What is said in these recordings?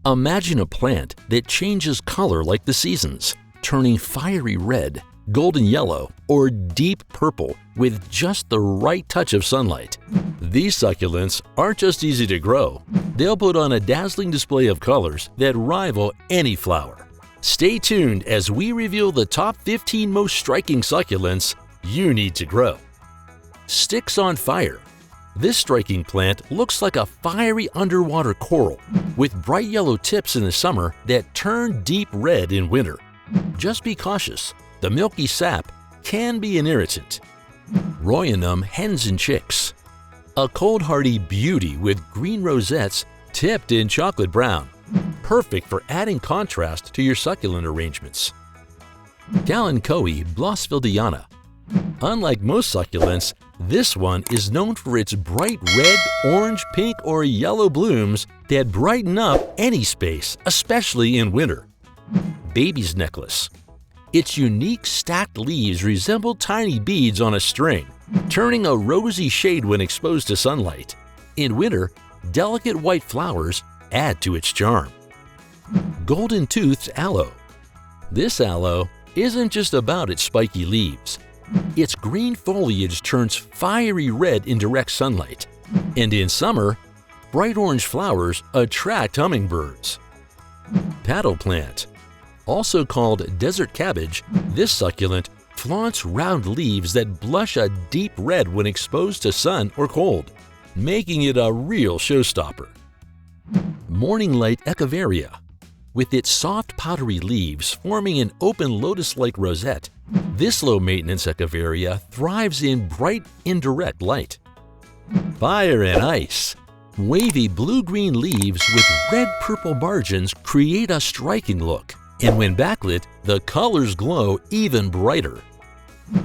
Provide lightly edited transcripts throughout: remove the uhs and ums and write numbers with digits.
Imagine a plant that changes color like the seasons, turning fiery red, golden yellow, or deep purple with just the right touch of sunlight. These succulents aren't just easy to grow. They'll put on a dazzling display of colors that rival any flower. Stay tuned as we reveal the top 15 most striking succulents you need to grow. Sticks on fire. This striking plant looks like a fiery underwater coral with bright yellow tips in the summer that turn deep red in winter. Just be cautious. The milky sap can be an irritant. Royanum hens and chicks. A cold-hardy beauty with green rosettes tipped in chocolate brown. Perfect for adding contrast to your succulent arrangements. Kalanchoe Blossfeldiana. Unlike most succulents, this one is known for its bright red, orange, pink, or yellow blooms that brighten up any space, especially in winter. Baby's necklace. Its unique stacked leaves resemble tiny beads on a string, turning a rosy shade when exposed to sunlight. In winter, delicate white flowers add to its charm. Golden-toothed aloe. This aloe isn't just about its spiky leaves. Its green foliage turns fiery red in direct sunlight, and in summer, bright orange flowers attract hummingbirds. Paddle plant. Also called desert cabbage, this succulent flaunts round leaves that blush a deep red when exposed to sun or cold, making it a real showstopper. Morning light Echeveria. With its soft powdery leaves forming an open lotus-like rosette, this low-maintenance Echeveria thrives in bright, indirect light. Fire and ice. Wavy blue-green leaves with red-purple margins create a striking look, and when backlit, the colors glow even brighter.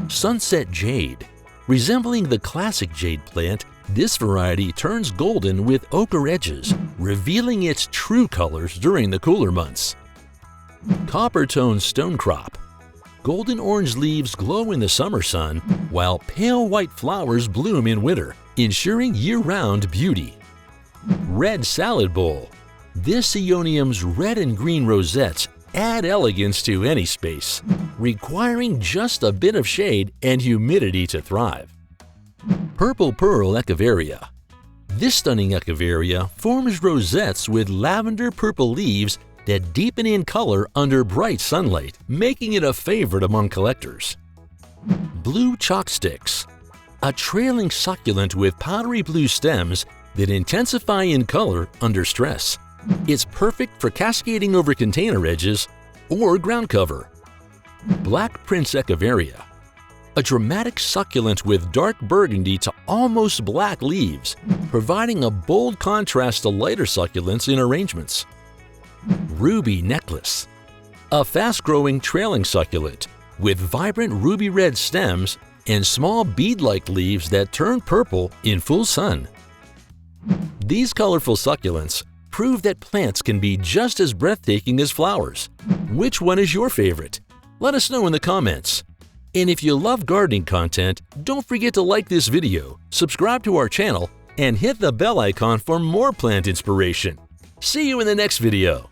Sunset jade. Resembling the classic jade plant, this variety turns golden with ochre edges, revealing its true colors during the cooler months. Copper-toned stonecrop. Golden orange leaves glow in the summer sun, while pale white flowers bloom in winter, ensuring year-round beauty. Red salad bowl. This Aeonium's red and green rosettes add elegance to any space, requiring just a bit of shade and humidity to thrive. Purple Pearl Echeveria. This stunning Echeveria forms rosettes with lavender purple leaves that deepen in color under bright sunlight, making it a favorite among collectors. Blue chalk sticks. A trailing succulent with powdery blue stems that intensify in color under stress. It's perfect for cascading over container edges or ground cover. Black Prince Echeveria. A dramatic succulent with dark burgundy to almost black leaves, providing a bold contrast to lighter succulents in arrangements. Ruby necklace. A fast-growing trailing succulent with vibrant ruby red stems and small bead-like leaves that turn purple in full sun. These colorful succulents prove that plants can be just as breathtaking as flowers. Which one is your favorite? Let us know in the comments. And if you love gardening content, don't forget to like this video, subscribe to our channel, and hit the bell icon for more plant inspiration. See you in the next video.